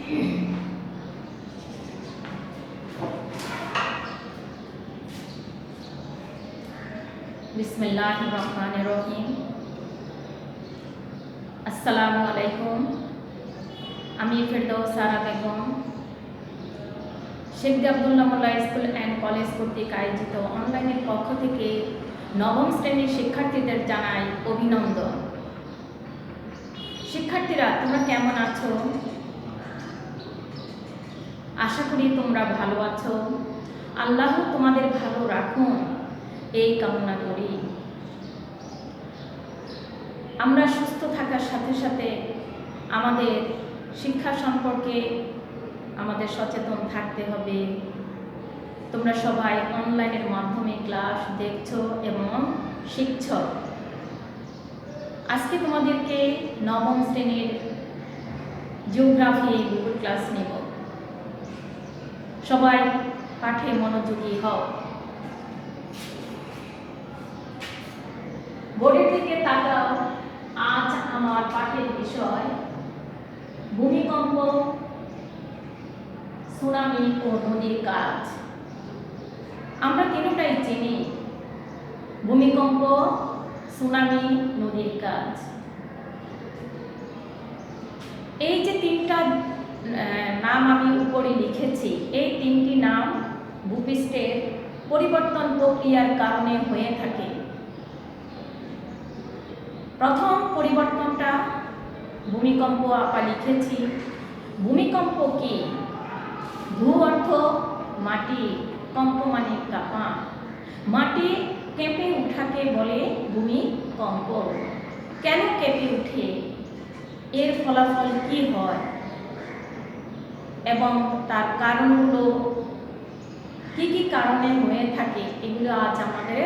बिस्मिल्लाहिर्रहमानिर्रहीम। अस्सलामु आलैकुम। আমি ফেরদৌস সারা বেগম শেখ আব্দুল্লাহ মোল্লা স্কুল অ্যান্ড কলেজ কর্তৃক আয়োজিত অনলাইনের পক্ষ থেকে নবম শ্রেণীর শিক্ষার্থীদের জানাই অভিনন্দন। শিক্ষার্থীরা, তোমরা কেমন আছো? আশা করি তোমরা ভালো আছো। আল্লাহ তোমাদের ভালো রাখুন এই কামনা করি। আমরা সুস্থ থাকার সাথে সাথে আমাদের শিক্ষা সম্পর্কে আমাদের সচেতন থাকতে হবে। তোমরা সবাই অনলাইনের মাধ্যমে ক্লাস দেখছো এবং শিখছ। আজকে তোমাদেরকে নবম শ্রেণীর জিওগ্রাফি গুগল ক্লাস নেব। সবাই পাঠে মনোযোগী হও। বোর্ডের দিকে তাকাও। আজ আমার পাঠের বিষয় ভূমিকম্প, সুনামি ও নদীর কাজ। আমরা তিনটাই চিনি, ভূমিকম্প, সুনামি, নদীর কাজ। এই যে তিনটা নাম আমি উপরে লিখেছি, এই তিনটি নাম ভূপৃষ্ঠের পরিবর্তন প্রক্রিয়ার কারণে হয়ে থাকে। প্রথম পরিবর্তনটা ভূমিকম্প আপা লিখেছি। ভূমিকম্প কি? ভূ অর্থ মাটি, কম্প মানে কাঁপা। মাটি কেঁপে উঠাকে বলে ভূমিকম্প। কেন কেঁপে উঠে? এর ফলাফল কি হয় এবং তার কারণগুলো কি কি কারণে হয়ে থাকে, এগুলো আজ আমাদের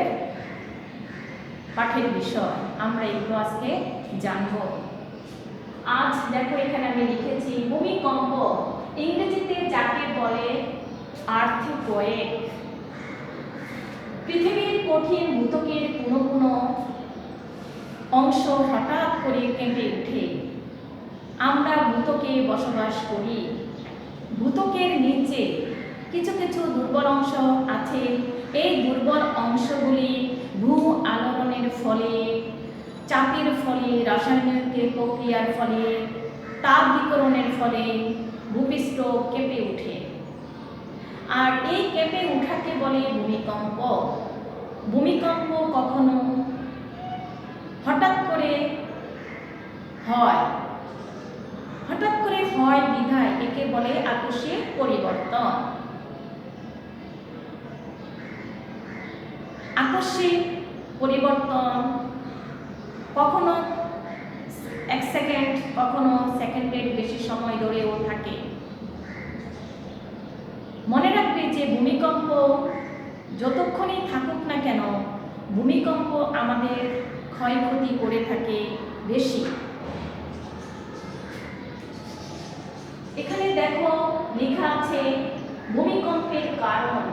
পাঠের বিষয়। আমরা এগুলো আজকে জানব। আজ দেখো, এখানে আমি লিখেছি ভূমিকম্প ইংরেজিতে যাকে বলে আর্থকোয়েক। পৃথিবীর কঠিন ভূত্বকের কোনো কোনো অংশ হঠাৎ করে কেঁপে ওঠে। আমরা ভূত্বকে বসবাস করি। ভূত্বকের নিচে কিছু কিছু দুর্বল অংশ আছে। এই দুর্বল অংশগুলি ভূ আলোড়নের ফলে, চাপের ফলে, রাসায়নিক প্রক্রিয়ার ফলে, তাপ বিকিরণের ফলে ভূপৃষ্ঠ কেঁপে ওঠে। আর এই কেঁপে ওঠাকে বলে ভূমিকম্প। ভূমিকম্প কখনো হঠাৎ করে হয়, হঠাৎ করে হয় বিধায় একে বলে আকস্মিক পরিবর্তন। আকস্মিক পরিবর্তন কখনো 1 সেকেন্ড, কখনো সেকেন্ডের বেশি সময় ধরেও থাকে। মনে রাখবে যে ভূমিকম্প যতক্ষণই থাকুক না কেন, ভূমিকম্প আমাদের ক্ষয়ক্ষতি করে থাকে বেশি। এখানে দেখো লেখা আছে ভূমিকম্পের কারণ।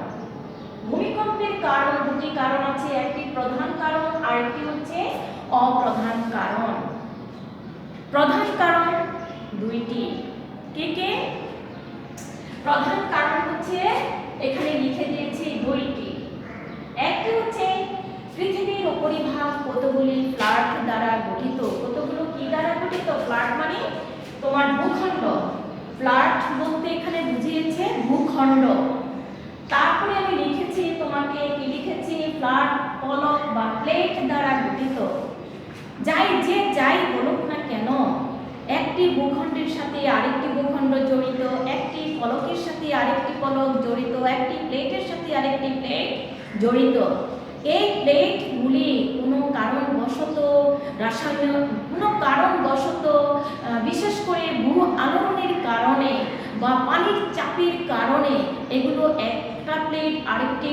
ভূমিকম্পের কারণ দুটি কারণ আছে, একটি প্রধান কারণ আর একটি হচ্ছে অপ্রধান কারণ। প্রধান কারণ দুইটি। কে কে? প্রধান কারণ হচ্ছে এখানে লিখে দিয়েছি দুইটি। একটি হচ্ছে পৃথিবীর উপরিভাগ কতগুলি প্লাট দ্বারা গঠিত। কতগুলো কি দ্বারা গঠিত? প্লাট মানে তোমার ভূখণ্ড। প্লাট বলতে এখানে বুঝিয়েছে ভূখণ্ড। তারপরে আমি লিখেছি, তোমাকে কি লিখেছি? প্লাট, পলক বা প্লেট দ্বারা গঠিত। যাই বলুক না কেন, একটি ভূখণ্ডের সাথে আরেকটি ভূখণ্ড জড়িত, একটি পলকের সাথে আরেকটি পলক জড়িত, একটি প্লেটের সাথে আরেকটি প্লেট জড়িত। এই প্লেটগুলি কোনো কারণবশত, কোনো কারণবশত, বিশেষ করে ভূ আলোড়নের কারণে বা পানির চাপের কারণে এগুলো একটা প্লেট আরেকটি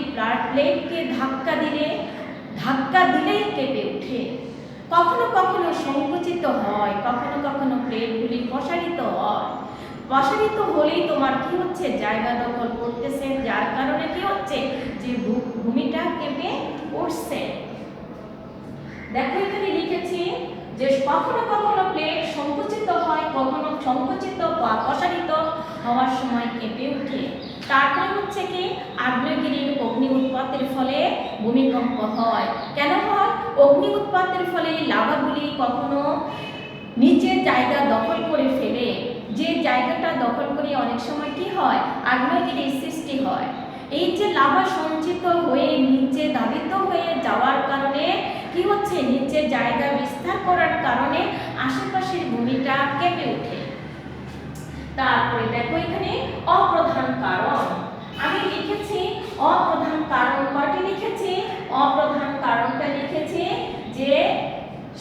প্লেটকে ধাক্কা দিলেই কেঁপে ওঠে। কখনো কখনো সংকুচিত হয়, কখনো কখনো প্লেটগুলি প্রসারিত হয়। প্রসারিত হলেই তোমার কি হচ্ছে? জায়গা দখল করতেছে, যার কারণে কি হচ্ছে? যে ভূমিটা কেঁপে উঠছে। দেখো এখানে লিখেছি যে কখনো কখনো প্লেট সংকুচিত হয়, কখনো সংকুচিত বা প্রসারিত হওয়ার সময় কেঁপে ওঠে। তারপরে হচ্ছে কি আগ্নেয়গিরির অগ্নি উৎপাতের ফলে ভূমিকম্প হয়। কেন হয়? অগ্নি উৎপাতের ফলে লাভাগুলি কখনো নিচের জায়গা দখল করে ফেলে, যে জায়গাটা দখল করে অনেক সময় কি হয় আগ্নেয়গিরির সৃষ্টি হয়। এই যে লাভা সঞ্চিত হয়ে নিচে দাবিত হয়ে যাওয়ার কারণে কি হচ্ছে নিচে জায়গা বিস্তার করার কারণে আশেপাশের ভূমিটা কেঁপে ওঠে। তারপরে দেখো এখানে অপ্রধান কারণ আমি লিখেছি। অপ্রধান কারণ কয়টি লিখেছি? অপ্রধান কারণটা লিখেছি যে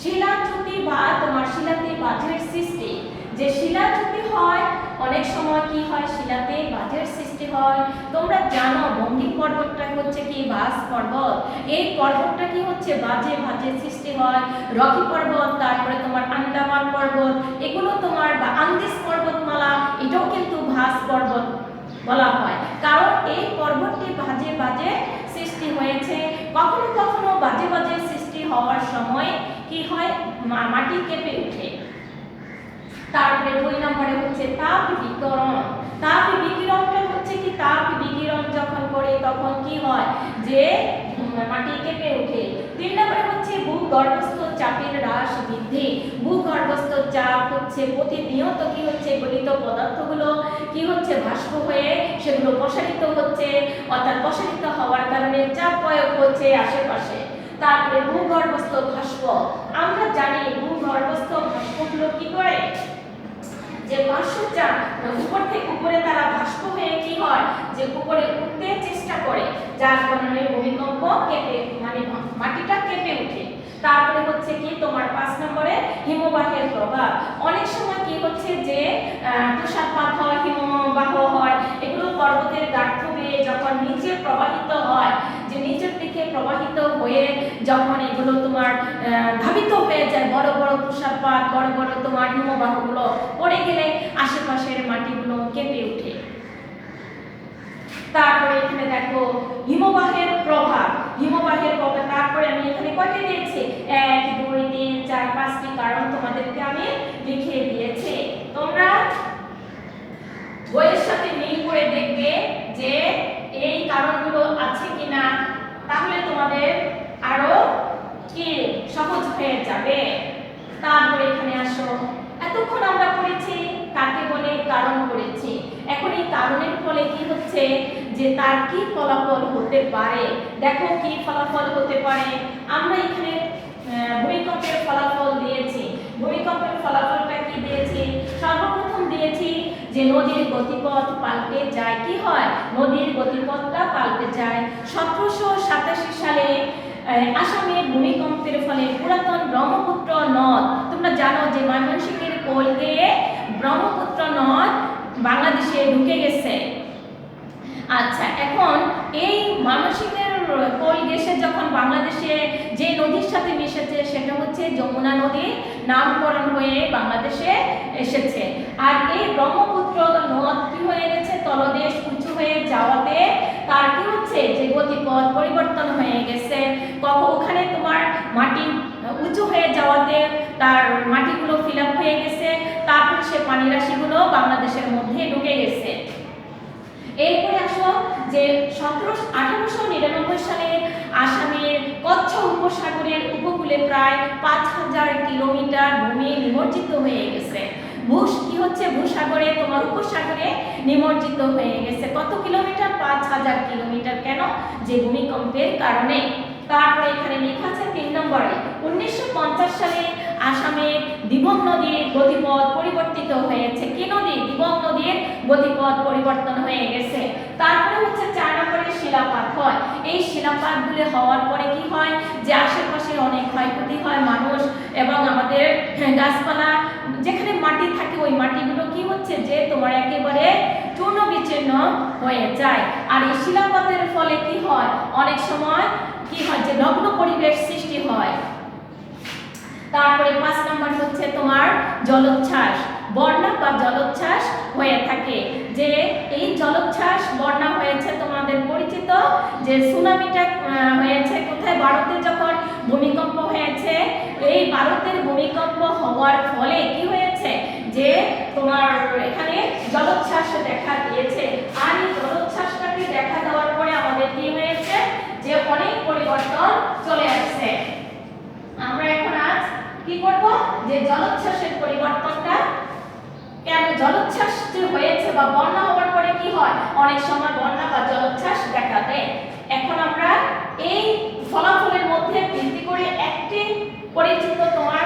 শিলাচ্যুতি বা তোমার শিলাতে বাজের সৃষ্টি। যে শিলাচ্যুতি হয় অনেক সময় কি হয় শিলাতে বাজের সৃষ্টি হয়। তোমরা জানো বঙ্গীয় পর্বতটা হচ্ছে কি ভাস পর্বত, এই পর্বতটা কি হচ্ছে বাজে ভাজের সৃষ্টি হয়। রকি পর্বত, তারপরে তোমার আন্দামান পর্বত, এগুলো তোমার বা আন্দিজ পর্বতমালা, এটাও কিন্তু ভাস পর্বত বলা হয়, কারণ এই পর্বতটি বাজে বাজে সৃষ্টি হয়েছে। কখনো কখনো বাজে বাজে সৃষ্টি হওয়ার সময় কি হয় মাটি কেঁপে ওঠে। তারপরে 2 নম্বরে হচ্ছে তাপ বিকিরণ। তাপ বিকিরণটা হচ্ছে কি তাপ বিকিরণ যখন করে তখন কি হয় যে মাটি কেঁপে ওঠে। 3 নম্বরে হচ্ছে ভূগর্ভস্থ চাপের হ্রাস বৃদ্ধি। ভূগর্ভস্থ চাপ হচ্ছে প্রতিনিয়ত কি হচ্ছে গলিত পদার্থগুলো কি হচ্ছে বাষ্প হয়ে সেগুলো প্রসারিত হচ্ছে, অর্থাৎ প্রসারিত হওয়ার কারণে চাপ প্রয়োগ হচ্ছে আশেপাশে। তারপরে ভূগর্ভস্থ বাষ্প, আমরা জানি ভূগর্ভস্থ বাষ্পগুলো কি করে যে বাষ্পচাপ উপর থেকে উপরে তারা বাষ্প হয়ে কি হয় যে উপরে উঠতে চেষ্টা করে, যার কারণে ভূমিকম্প কেঁপে মানে মাটিটা কেঁপে ওঠে। তারপরে হচ্ছে কি তোমার 5 নম্বরে হিমবাহের প্রভাব। অনেক সময় কি হচ্ছে যে তুষারপাত হয়, হিমবাহ হয়, এগুলো পর্বতের গাঢ় বেয়ে যখন নিচে প্রবাহিত হয়, যে নিচের দিকে প্রবাহিত হয়ে যখন এগুলো তোমার ধাবিত হয়ে যায়, বড় বড় তুষারপাত, বড় বড় তোমার হিমবাহগুলো পড়ে গেলে আশেপাশের মাটিগুলো কেঁপে ওঠে। তারপরে এখানে দেখো হিমবাহের প্রভাব। হিমবাহের প্রভাব তারপরে আমি এখানে কয়টি দিয়েছি 1 2 3 4 5টি কারণ তোমাদেরকে আমি লিখিয়ে দিয়েছি। তোমরা বইয়ের সাথে মিল করে দেখবে যে এই কারণগুলো আছে কিনা, তাহলে তোমাদের আরো কি সহজ হয়ে যাবে। তারপরে এখানে আসো, এতক্ষণ আমরা পড়েছি কাকে বলে কারণ পড়েছি। এখন এই কারণের ফলে কি হচ্ছে যে তার কি ফলাফল হতে পারে। দেখো কি ফলাফল হতে পারে। আমরা এখানে ভূমিকম্পের ফলাফল দিয়েছি। ভূমিকম্পের ফলাফলটা কি দিয়েছি? সর্বপ্রথম দিয়েছি যে নদীর গতিপথ পাল্টে যায়। কি হয়? নদীর গতিপথটা পাল্টে যায়। 1787 সালে আসামের ভূমিকম্পের ফলে পুরাতন ব্রহ্মপুত্র নদ, তোমরা জানো যে ময়মনসিংহের কোল দিয়ে ব্রহ্মপুত্র নদ বাংলাদেশে ঢুকে গেছে। আচ্ছা, এখন এই ময়মনসিংহের কোল গেছে যখন বাংলাদেশে যে নদীর সাথে মিশেছে সেটা হচ্ছে যমুনা নদী, নামকরণ হয়ে বাংলাদেশে এসেছে। আর এই ব্রহ্মপুত্র নদ কি হয়ে গেছে তলদেশ উঁচু হয়ে যাওয়াতে তার কি হচ্ছে যে গতিপথ পরিবর্তন হয়ে গেছে। ওখানে তোমার মাটি উঁচু হয়ে যাওয়াতে তার মাটিগুলো ফিল আপ হয়ে গেছে, তারপর সে পানি রাশিগুলো বাংলাদেশের মধ্যে ঢুকে গেছে। এরপরে আসো যে 1899 সালে আসামের কচ্ছ উপসাগরের উপকূলে প্রায় 5000 কিলোমিটার ভূমি নিমজ্জিত হয়ে গেছে। কি হচ্ছে ভূসাগরে তোমার উপসাগরে নিমজ্জিত হয়ে গেছে। কত কিলোমিটার? 5000 কিলোমিটার। কেন? যে ভূমিকম্পের কারণে। তারপরে এখানে লেখা আছে 3 নম্বরে 1950 সালে আসামে দিবং নদীর গতিপথ পরিবর্তিত হয়েছে। কি নদী? দিবং নদীর গতিপথ পরিবর্তন হয়ে গেছে। তারপরে হচ্ছে 4 নম্বরে শিলাপাত হয়। এই শিলাপাতগুলো হওয়ার পরে কি হয় যে আশেপাশে অনেক ক্ষয়ক্ষতি হয়, মানুষ এবং আমাদের গাছপালা যেখানে মাটি থাকে ওই মাটিগুলো কি হচ্ছে যে তোমার একেবারে চূর্ণ বিচ্ছিন্ন হয়ে যায়। আর এই শিলাপাতের ফলে কি হয় অনেক সময় কি হয় যে নগ্ন পরিবেশ সৃষ্টি হয়। তারপরে 5 নম্বর হচ্ছে তোমার জলোচ্ছ্বাস, বন্যা বা জলোচ্ছ্বাস হয়ে থাকে। যে এই জলোচ্ছ্বাস বন্যা হয়েছে তোমাদের পরিচিত যে সুনামিটা হয়েছে কোথায়? ভারতে যখন ভূমিকম্প হয়েছে। এই ভারতের ভূমিকম্প হওয়ার ফলে কি হয়েছে যে তোমার এখানে জলোচ্ছ্বাস দেখা দিয়েছে। আর এই জলোচ্ছ্বাসটাকে দেখা দেওয়ার পরে আমাদের কি হয়েছে, যে অনেক পরিবর্তন চলে আসছে। আমরা এখন আজ কি করব, যে জলোচ্ছ্বাসের পরিবর্তনটা কেন, জলোচ্ছ্বাস যে হয়েছে বা বন্যা হওয়ার পরে কি হয়, অনেক সময় বন্যা বা জলোচ্ছ্বাস দেখা দেয়। এখন আমরা এই ফলাফলের মধ্যে ভিত্তি করে একটি পরিচিত তোমার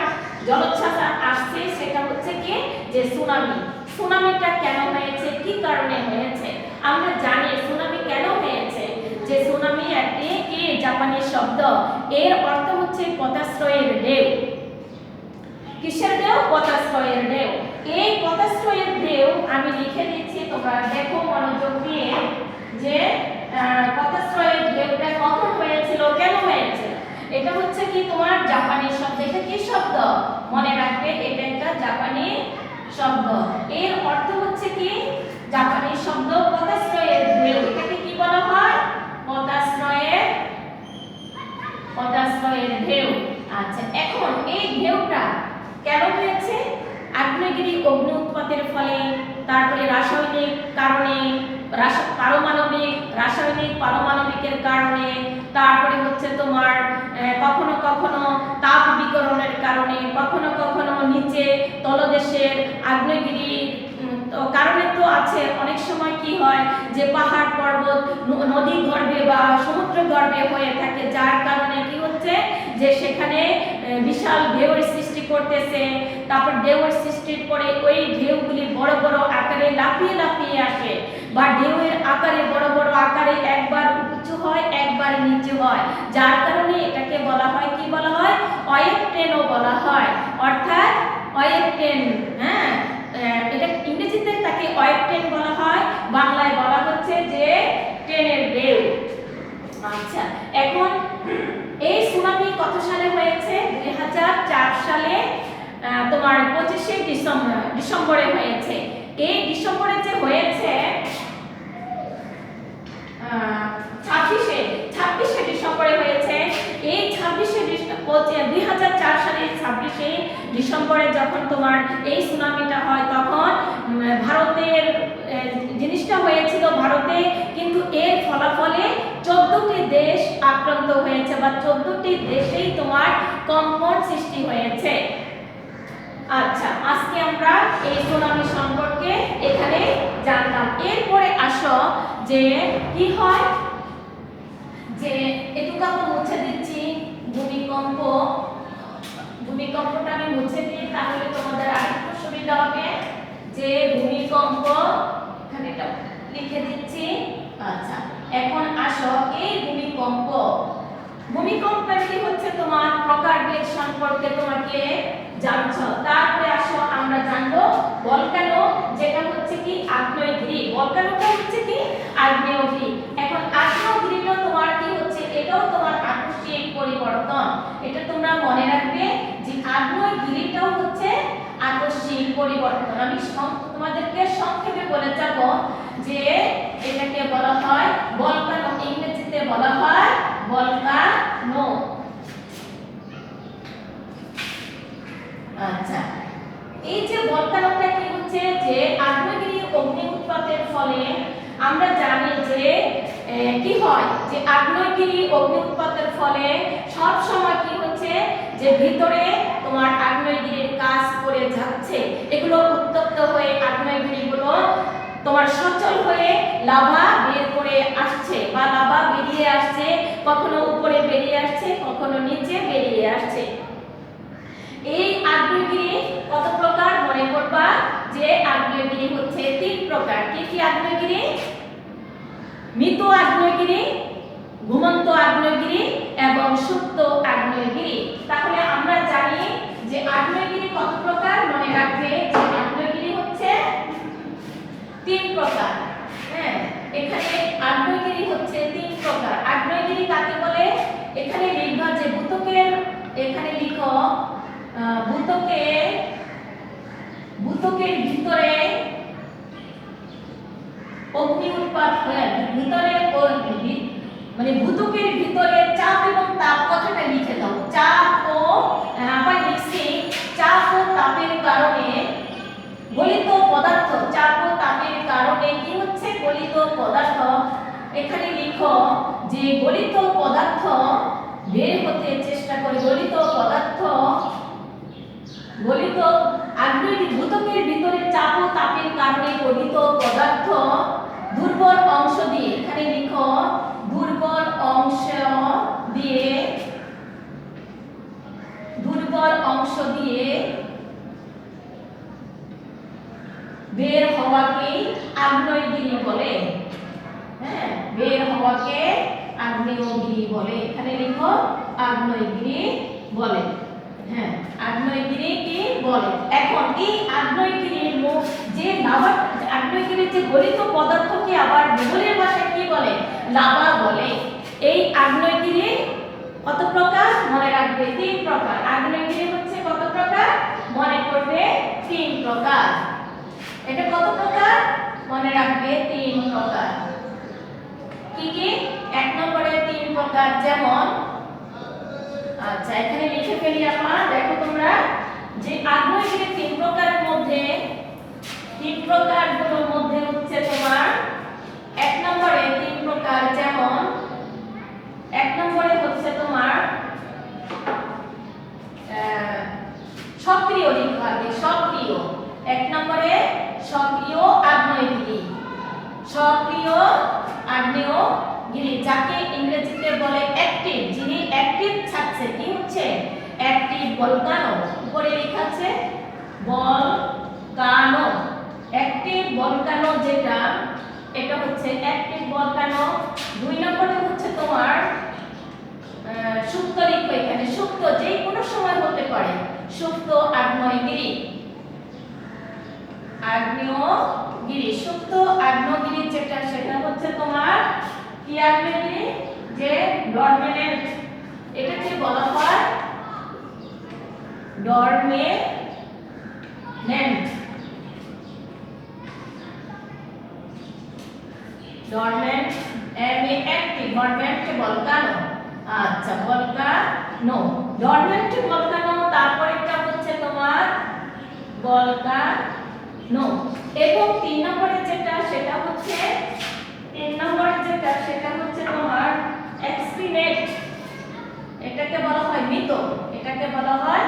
জলোচ্ছ্বাস আসছে, সেটা হচ্ছে কি, যে সুনামি। সুনামিটা কেন হয়েছে, কি কারণে হয়েছে? আমরা জানি সুনামি কেন হয়েছে, যে সুনামি একটি কি জাপানি শব্দ, এর অর্থ হচ্ছে পতাশ্রয়ের ঢেউ। কিসের ঢেউ? পতাশ্রয়ের ঢেউ। এই পতাশ্রয়ের ঢেউ আমি লিখে দিচ্ছি, তোমরা দেখো মনোযোগ দিয়ে, যে পতাশ্রয়ের ঢেউটা কখন হয়েছিল, কেন হয়েছিল। এটা হচ্ছে কি তোমার জাপানি শব্দ। এটা কি শব্দ? মনে রাখবে, এটা একটা জাপানি শব্দ। এর অর্থ হচ্ছে কি, জাপানি শব্দ পতাশ্রয়ের ঢেউ। এটাকে কি বলা হয়? পতাশ্রয়ের ঢেউ। আচ্ছা, এখন এই ঢেউটা কেন হয়েছে? আগ্নেয়গিরি অগ্নি উৎপাতের ফলে, তারপরে রাসায়নিক কারণে, পারমাণবিকের কারণে, তারপরে হচ্ছে তোমার কখনো কখনো তাপ বিকিরণের কারণে, কখনো কখনো নিচে তলদেশের আগ্নেয়গিরি কারণে তো আছে। অনেক সময় কি হয়, যে পাহাড় পর্বত নদী গর্ভে বা সমুদ্র গর্ভে হয়ে থাকে, যার কারণে কি হচ্ছে, যে সেখানে বিশাল ঢেউর সৃষ্টি করতেছে। তারপর ঢেউর সৃষ্টির পরে ওই ঢেউগুলি বড় বড় আকারে লাফিয়ে লাফিয়ে আসে, বা ঢেউয়ের আকারে বড় বড় আকারে একবার উঁচু হয়, একবার নিচু হয়, যার কারণে এটাকে বলা হয়, কি বলা হয়, ওয়েভ ট্রেনও বলা হয়, অর্থাৎ ওয়েভ ট্রেন। হ্যাঁ, এটা ইংরেজিতে তাকে ওয়েভ ট্রেন বলা হয়, বাংলায় বলা হচ্ছে যে ট্রেনের ঢেউ। আচ্ছা, এখন এই সুনামি কত সালে হয়েছে? 2004 সালে তোমার 25শে ডিসেম্বরে হয়েছে। এই ডিসেম্বরে যে হয়েছে, 26শে ডিসেম্বরে হয়েছে। এই 2004 সালের 26শে ডিসেম্বরে যখন তোমার এই সুনামিটা হয়, তখন ভারতের জিনিসটা হয়েছিল ভারতে, কিন্তু এর ফলাফলে 14টি দেশ আক্রান্ত হয়েছে, বা 14টি দেশেই তোমার কম্পন সৃষ্টি হয়েছে। আচ্ছা, আজকে আমরা এই সুনামি সম্পর্কে এখানে জানলাম। এরপরে আসো, যে কি হয়, যে এটুকু আমি মুছে দিচ্ছি, ভূমিকম্পটা আমি মুছে দিই, তাহলে তোমাদের আরেকটু সুবিধা হবে। যে ভূমিকম্প, এখানে এটা লিখে দিচ্ছি। আচ্ছা, এখন আসো, এই ভূমিকম্পের কি হচ্ছে তোমার প্রকারভেদ সম্পর্কে তোমাকে জানছো। তারপরে আসো, আমরা জানবো ভলকানো, যেটা হচ্ছে কি আগ্নেয়গিরি। ভলকানোটা হচ্ছে কি আগ্নেয়গিরি। এখন আগ্নেয়গিরিটা তোমার কি হচ্ছে, এটাও তোমার আকস্মিক পরিবর্তন। এটা তোমরা মনে রাখবে, যে আগ্নেয়গিরিটাও হচ্ছে আকস্মিক পরিবর্তন। আমি তোমাদেরকে সংক্ষেপে বলে যাব, যে এটাকে বলা হয় ভলকানো, ইংরেজিতে বলা হয় ভলকানো। আচ্ছা, এই যে ভলকানোটা কি হচ্ছে, যে আগ্নেয়গিরি অগ্নি উৎপাতের ফলে আমরা জানি যে কি হয়, যে আগ্নেয়গিরি অগ্নি উৎপাতের ফলে সব সময় কি হচ্ছে, যে ভিতরে তোমার আগ্নেয়গিরির কাজ করে যাচ্ছে, এগুলো উত্তপ্ত হয়ে আগ্নেয়গিরিগুলো তোমার সচল হয়ে লাভা বের করে আসছে, বা লাভা বেরিয়ে আসছে, কখনো উপরে বেরিয়ে আসছে, কখনো নিচে বেরিয়ে আসছে। এই আগ্নেয়গিরি কত প্রকার মনে করবা, যে আগ্নেয়গিরি হচ্ছে 3 প্রকার। কি কি আগ্নেয়গিরি? মৃত আগ্নেয়গিরি, ঘুমন্ত আগ্নেয়গিরি এবং সুপ্ত আগ্নেয়গিরি। তাহলে আমরা জানি যে আগ্নেয়গিরি কত প্রকার, মনে রাখবে, যে আগ্নেয়গিরি হচ্ছে 3 প্রকার। হ্যাঁ, এখানে আগ্নেয়গিরি হচ্ছে 3 প্রকার। আগ্নেয়গিরি কাকে বলে? এখানে লিখবা, যে ভূত্বকের, এখানে লিখো ভূত্বকের ভিতরে অগ্নি উৎপাত হয়। ভিতরে মানে ভূত্বকের ভিতরে চাপ এবং তাপ, কথাটা লিখে দাও। চাপ ও আবার লিখছি, চাপ ও তাপের কারণে গলিত পদার্থ, চাপ ও তাপের কারণে গলিত পদার্থ বের হতে চেষ্টা করে, গলিত আগ্নেয়গিরি ভূত্বকের ভিতরে চাপ ও তাপের কারণে গলিত পদার্থ দুর্বল অংশ দিয়ে, এখানে লিখো দুর্বল অংশ দিয়ে বের হওয়াকে আগ্নেয়গিরি বলে। হ্যাঁ, বের হওয়াকে আগ্নেয়গিরি বলে, এখানে লিখো আগ্নেয়গিরি বলে। হ্যাঁ, আগ্নেয়গিরি কি বলে। এখন এই আগ্নেয়গিরির যে লাভা, আগ্নেয়গিরির যে গলিত পদার্থকে আবার ভূগোলের ভাষায় কি বলে, লাভা বলে। এই আগ্নেয়গিরি কত প্রকার মনে রাখবে, 3 প্রকার। আগ্নেয়গিরি হচ্ছে কত প্রকার মনে করবে, 3 প্রকার। এটা কত প্রকার মনে রাখবে, 3 প্রকার। কি কি? 1 নম্বরে 3 প্রকার, যেমন আচ্ছা এখানে লিখে ফেলি আমরা। দেখো তোমরা যে আগ্নেয়গিরি 3 প্রকারের মধ্যে, 3 প্রকারগুলোর মধ্যে হচ্ছে তোমার 1 নম্বরে 3 প্রকার, যেমন 1 নম্বরে হচ্ছে তোমার সক্রিয় লিখা আছে, সক্রিয়। 1 নম্বরে সক্রিয় আগ্নেয়গিরি, সক্রিয় আগ্নেয়গিরি, যাকে ইংরেজিতে বলে অ্যাক্টিভ, যিনি অ্যাক্টিভ থাকছে, কি হচ্ছে অ্যাক্টিভ ভলকানো, উপরে লেখা আছে ভলকানো, অ্যাক্টিভ ভলকানো যেটা, এটা হচ্ছে অ্যাক্টিভ ভলকানো। 2 নম্বরে হচ্ছে তোমার সুপ্ত লিখো, এখানে সুপ্ত, যে কোনো সময় হতে পারে, সুপ্ত আগ্নেয়গিরি, আগ্নেয়গিরি, সুপ্ত আগ্নেয়গিরি যেটা, সেটা হচ্ছে তোমার কি আগ্নেয়গিরি, যে ডরমেন্ট, এটাকে বলা হয় dormant, dormant active, dormant volcano. আচ্ছা, ভলকানো, ডরমেন্ট ভলকানো। তারপরেরটা হচ্ছে তোমার ভলকানো। এবং 3 নম্বরে যেটা, সেটা হচ্ছে 3 নম্বরে যেটা, সেটা হচ্ছে তোমার এক্সক্রিনেট, এটাকে বলা হয় মৃত, এটাকে বলা হয়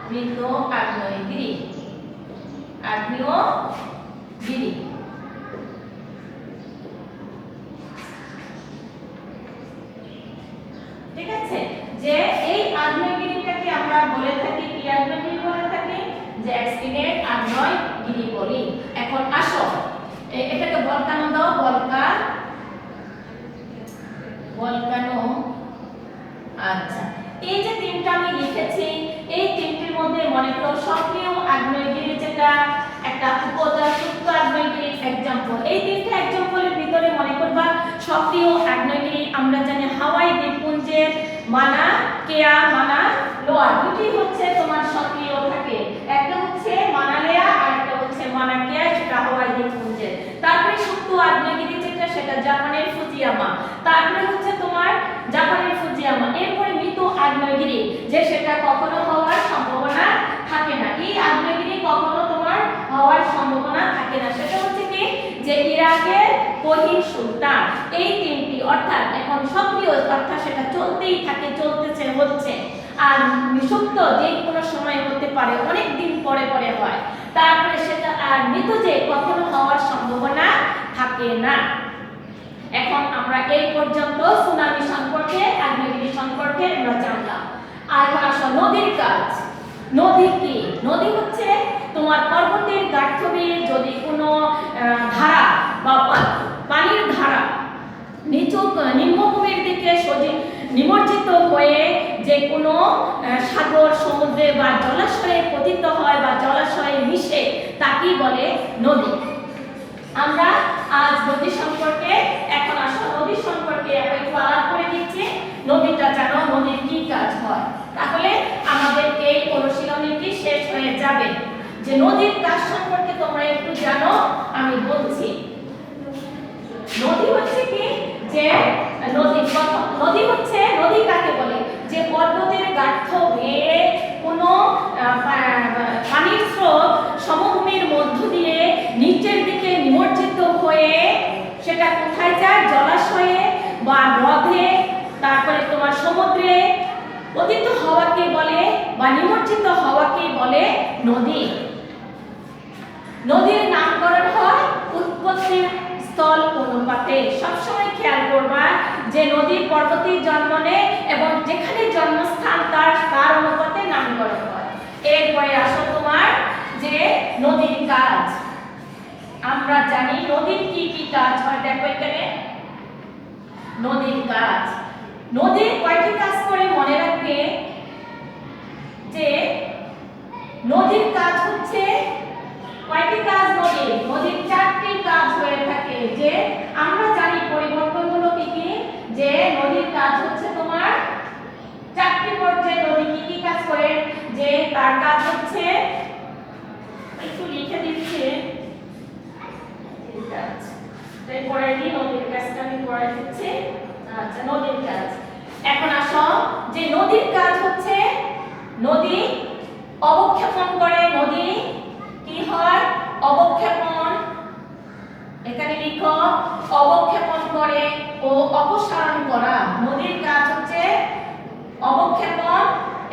মৃত আগ্নেয়গিরি, আগ্নেয়গিরি। ঠিক আছে, যে এই আগ্নেয়গিরিটাকে আমরা বলে থাকি, কি আগ্নেয়গিরি বলে থাকি, যে এক্সক্রিনেট আগ্নেয়গিরি বলি। এখন আসো এটাকে ভলকানো দাও, ভলকানো। আচ্ছা, এই যে 3টা আমি লিখেছি, এই 3টির মধ্যে মনে করো সক্রিয় আগ্নেয়গিরি যেটা, একটা উপজা সুপ্ত আগ্নেয়গিরি एग्जांपल, এই 3টা एग्जांपलेর ভিতরে মনে করবা সক্রিয় আগ্নেয়গিরি আমরা জানি হাওয়াই দ্বীপপুঞ্জের মানা কেয়া, মানা লোয়া, দুটি হচ্ছে তোমার সক্রিয় থাকে, একটা হচ্ছে মানালেয়া আর একটা হচ্ছে মানা কেয়া, সেটা হাওয়াই দ্বীপপুঞ্জের। তারপরে সুপ্ত আগ্নেয়গিরি যেটা, সেটা জাপানের ফুজিয়ামা, তারপরে হচ্ছে তোমার জাপানের ফুজিয়ামা। এরপরে মৃত আগ্নেয়গিরি, যে সেটা কখনো হওয়ার সম্ভাবনা থাকে না, এই আগ্নেয়গিরি কখনো তোমার হওয়ার সম্ভাবনা থাকে না, সেটা হচ্ছে কি, যে ইরাকের কোহিন সুলতান। এই 3টি অর্থাৎ এখন সক্রিয়, অর্থাৎ সেটা চলতেই থাকে, চলতেছে, হচ্ছে। আর সুপ্ত যে কোনো সময় হতে পারে, অনেক দিন পরে পরে হয়। তারপরে সেটা আর মৃত, যে কখনো হওয়ার সম্ভাবনা থাকে না। এখন আমরা এই পর্যন্ত সুনামি সম্পর্কে, আগ্নেয়গিরি সম্পর্কে আমরা জানলাম। আর এখন আসো নদীর কাজ। নদী কি? নদী হচ্ছে তোমার পর্বতের গাঠবে যদি কোনো ধারা বা পানির ধারা নিম্নভূমির দিকে নিমজ্জিত হয়ে যে কোনো সাগর, সমুদ্রে বা জলাশয়ে পতিত হয় বা জলাশয়ে মিশে, তাকেই বলে নদী। আমরা আজ নদী সম্পর্কে, এখন আসো নদী সম্পর্কে একটু আলাপ করে দিচ্ছি। নদীটা জানো, নদীর কি কাজ হয়, তাহলে আমাদের এই অনুশীলনীটি শেষ হয়ে যাবে। যে নদীর কাজ সম্পর্কে তোমরা একটু জানো, আমি বলছি। নদী হচ্ছে কি, যে নদী হচ্ছে, নদী কাকে বলে, যে পর্বতের গাঢ় বেয়ে কোনো পানির স্রোত সমভূমির মধ্য দিয়ে নিচের দিকে নিমজ্জিত হয়ে সেটা কোথায় যায়, জলাশয়ে বা হ্রদে তারপরে তোমার সমুদ্রে পতিত হওয়াকে বলে বা নিমজ্জিত হওয়াকে বলে নদী। নদীর নামকরণ হয় উৎপত্তির স্থল অনুপাতে। সবসময় খেয়াল করবা যে নদী পর্বতের জন্ম নেয় এবং যেখানে জন্মস্থান তার অনুপাতে নামকরণ হয়। এরপরে আসো তোমার যে নদীর কাজ। আমরা জানি নদীর কি কি কাজ হয়, দেখো এখানে নদীর কাজ। নদীর কয়টি কাজ করে মনে রাখবে যে নদীর কাজ হচ্ছে কয়টি কাজ নদীর চারটি কাজ হয়ে থাকে। যে আমরা জানি পরিবর্তনগুলো কি কি, যে নদীর কাজ হচ্ছে তোমার চারটি পর্যায়ে নদী কি কি কাজ করে। যে তার কাজ হচ্ছে, একটু লিখে দিচ্ছি, এরপরে নদীর কাজটা আমি পড়াই দিচ্ছি। আচ্ছা, নদীর কাজ। এখন আসো যে নদীর কাজ হচ্ছে নদী অবক্ষেপণ করে। নদী কি হয়? অবক্ষেপণ। এখানে লিখো অবক্ষেপণ করে ও অপসারণ করা। নদীর কাজ হচ্ছে অবক্ষেপণ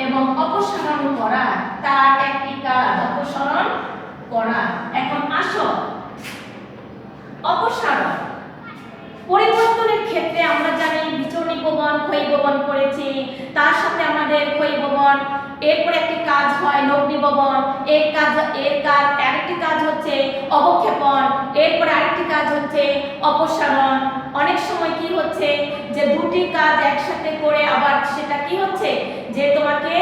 এবং অপসারণ করা, তার একটি কাজ অপসারণ করা। এখন আসো অপসারণ পরিবর্তনের ক্ষেত্রে আমরা জানি বিচরণীভবন ক্ষয়ীভবন করেছি, তার সাথে আমাদের ক্ষয়ীভবন, এরপর একটি কাজ হয় নগ্নীভবন, এর কাজ আরেকটি কাজ হচ্ছে অবক্ষেপণ, এরপর আরেকটি কাজ হচ্ছে অপসারণ। অনেক সময় কি হচ্ছে যে দুটি কাজ একসাথে করে আবার সেটা কি হচ্ছে যে তোমাকে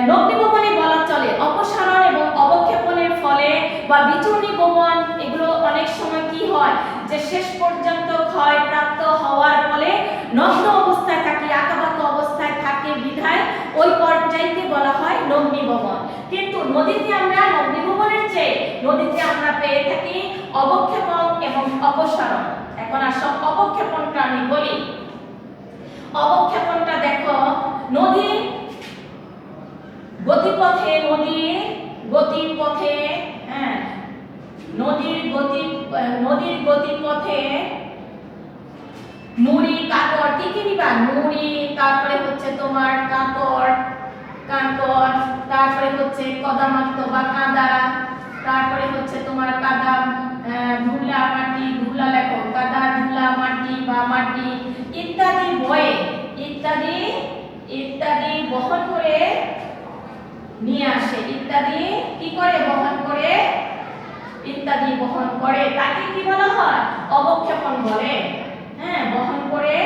নগ্নীভবনে বলা চলে। অপসারণ এবং অবক্ষেপণের ফলে বা বিচরণীভবন এগুলো অনেক সময় কি হয় যে শেষ পর্যন্ত ক্ষয়প্রাপ্ত হওয়ার ফলে নগ্ন অবস্থায় থাকে, আঁকাবাঁকা অবস্থায় থাকে বিধায় ওই পর্যায়কে বলা হয় নগ্নীভবন। কিন্তু নদীতে আমরা নগ্নীভবনের চেয়ে নদীতে আমরা পেয়ে থাকি অবক্ষেপণ এবং অপসারণ। এখন আসো অবক্ষেপণটা আমি বলি। অবক্ষেপণটা দেখো নদী গতিপথে, নদীর গতিপথে নুড়ি কাঁকড় কি কি নিবা? নুড়ি, তারপরে হচ্ছে তোমার কাঁকড়, তারপরে হচ্ছে কদামাক্ত বা কাদা, তারপরে হচ্ছে তোমার কাদা, ধুলা মাটি, ধুলা লেখো, কাদা ধুলা মাটি বা মাটি ইত্যাদি বয়ে ইত্যাদি বহন করে নিয়ে আসে। ইত্যাদি কি করে বহন করে? ইত্যাদি বহন করে, তাকে কি বলা হয়? অবক্ষেপণ বলে। হ্যাঁ, বহন করে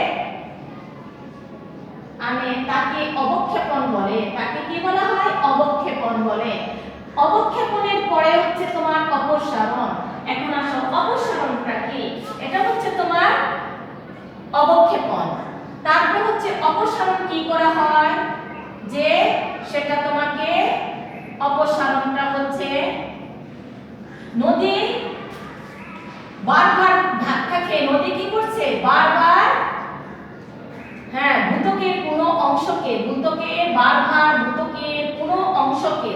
তাকে অবক্ষেপণ বলে। তাকে কি বলা হয়? অবক্ষেপণ বলে। অবক্ষেপণের পরে হচ্ছে তোমার অপসারণ। এখন আসো অপসারণটা কি? এটা হচ্ছে তোমার অবক্ষেপণ। তারপর হচ্ছে অপসারণ কি করা হয় যে সেটা তোমাকে অপসারণটা হচ্ছে নদী বারবার ধাক্কা খেয়ে নদী কি করছে? বারবার ভূত্বকের কোনো অংশকে, ভূত্বকের কোনো অংশকে,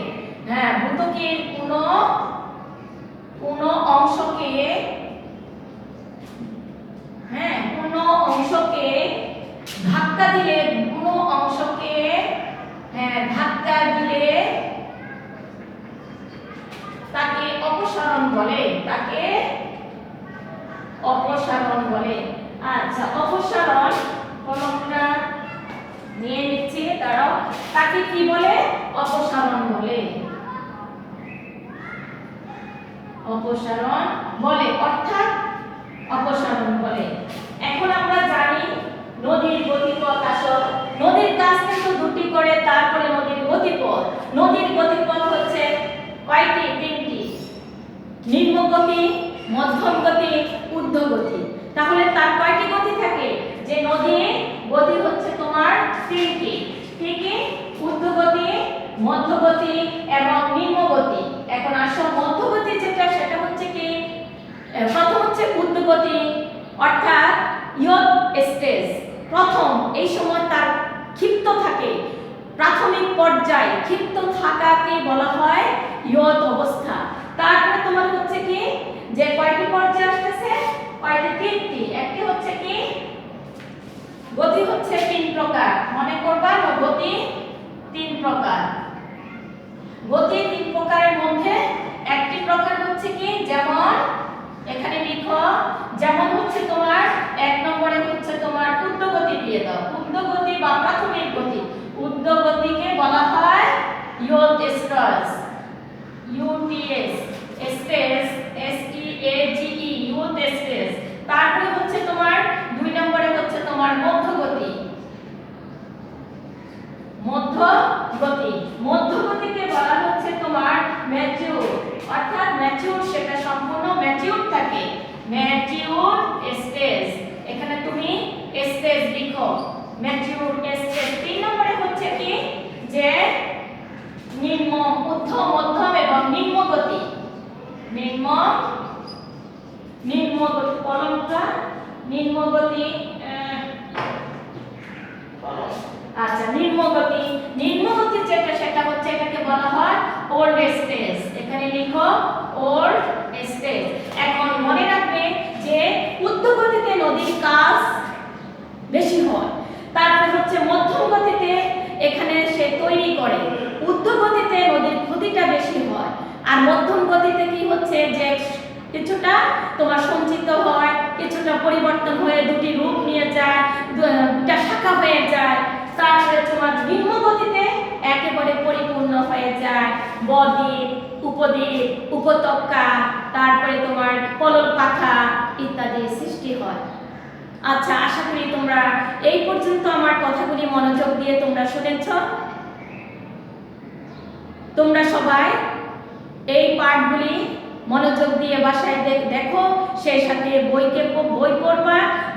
ভূত্বকের কোনো অংশকে ধাক্কা দিলে, তাকে অপসারণ বলে। আচ্ছা, অপসারণ কোনটা নিয়ে নিচ্ছি, দাঁড়াও। তাকে কি বলে? অপসারণ বলে। অর্থাৎ অপসারণ বলে। এখন আমরা জানি নদীর গতিপথ। আসো নদীর কাজ কিন্তু দুটি করে, তারপরে নদীর গতিপথ হচ্ছে কয়টি? তিনটি। নিম্ন গতি, মধ্যম গতি, ঊর্ধ্ব গতি। তাহলে তার কয়টি গতি থাকে? যে নদীর গতি হচ্ছে তোমার তিনটি। ঠিকই, ঊর্ধ্ব গতি, মধ্য গতি এবং নিম্ন গতি। এখন আসো মধ্য গতি যেটা, সেটা হচ্ছে কি? প্রথম হচ্ছে ঊর্ধ্ব গতি, অর্থাৎ ইয়ত স্টেজ। প্রথম এই সময় তার ক্ষিপ্ত থাকে, প্রাথমিক পর্যায়ে ক্ষিপ্ত থাকাকে বলা হয় ইয়ত অবস্থা। তারপরে তোমার হচ্ছে কি যে কয়টি পর্যায়ে আসতেছে? কয়টি? তিনটি। একটি হচ্ছে কি প্রকার, মনে করবা গতি তিন প্রকার। গতি তিন প্রকারের মধ্যে একটি প্রকার হচ্ছে কি, যেমন এখানে লিখো, যেমন হচ্ছে তোমার এক নম্বরে হচ্ছে তোমার ঊর্ধ্বগতি দিয়ে দাও, ঊর্ধ্বগতি বা প্রাথমিক গতি। ঊর্ধ্বগতিকে বলা হয় yacht stress, UTS stress, SEAGE, yacht stress. তারপরে হচ্ছে তোমার দুই নম্বরে হচ্ছে তোমার মধ্যগতি, মধ্যগতি। মধ্যগতিকে বলা হচ্ছে তোমার ম্যাচিউর, অর্থাৎ ম্যাচিউর, সেটা সম্পূর্ণ ম্যাচিউর থাকে, ম্যাচিউর স্টেজ। এখানে তুমি স্টেজ লিখো, ম্যাচিউর স্টেজ। তিন নম্বরে হচ্ছে কি, যে নিম্ন, মধ্যম, মধ্যম এবং নিম্ন গতি। নিম্ন গতি, কলমটা নিম্ন গতি, আচ্ছা নিম্ন গতি। নিম্ন গতি যেটা সেটা হচ্ছে, এটাকে বলা হয় ওল্ড স্টেজ। এখানে লিখো ওল্ড স্টেজ। এখন মনে রাখবে যে ঊর্ধ্বগতিতে নদীর কাজ বেশি হয়, তারপর হচ্ছে মধ্যম গতিতে এখানে সে তৈরি করে, ঊর্ধ্বগতিতে নদীর ক্ষতিটা বেশি হয়, আর মধ্যম গতিতে কি হচ্ছে যে কিছুটা তোমার সঞ্চিত হয়, কিছুটা পরিবর্তন হয়ে দুটি রূপ নিয়ে যায়, দুটা শাখা হয়ে যায়। তারপরে তোমার নিম্ন গতিতে একেবারে পরিপূর্ণ হয়ে যায়, বদ্বীপ, উপদ্বীপ, উপত্যকা, তারপরে তোমার পলল পাখা ইত্যাদি সৃষ্টি হয়। আচ্ছা, আশা করি তোমরা এই পর্যন্ত আমার কথাগুলি মনোযোগ দিয়ে তোমরা শুনেছ। তোমরা সবাই এই পাঠগুলি মনোযোগ দিয়ে বাসায় দেখো, সেই সাথে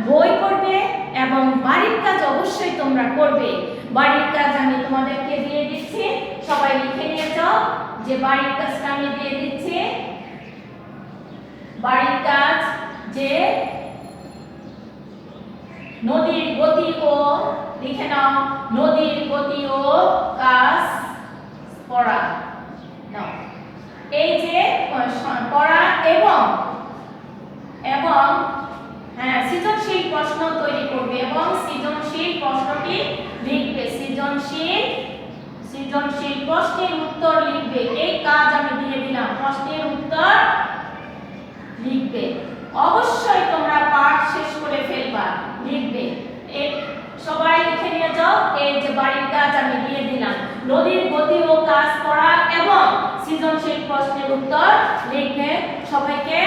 বই পড়বে এবং বাড়ির কাজ অবশ্যই তোমরা করবে। বাড়ির কাজ আমি তোমাদেরকে দিয়ে দিচ্ছি, সবাই লিখে নিয়ে যাও যে বাড়ির কাজটা আমি দিয়ে দিচ্ছি। বাড়ির কাজ যে নদীর গতি ও, লিখে নাও, নদীর গতি ও কাজ পড়া নাও। এই যে পড়া এবং হ্যাঁ সৃজনশীল প্রশ্ন তৈরি করবে এবং সৃজনশীল প্রশ্নটি লিখবে, সৃজনশীল প্রশ্নের উত্তর লিখবে। এই কাজ আমি দিয়ে দিলাম, প্রশ্নের উত্তর লিখবে। অবশ্যই তোমরা পাঠ শেষ করে ফেলবা, লিখবে। সবাই লিখে নিয়ে যাও, এই যে বাড়ির কাজ আমি দিয়ে দিলাম, নদীর গতি ও কাজ পড়া এবং সৃজনশীল প্রশ্নের উত্তর লিখবে। সবাইকে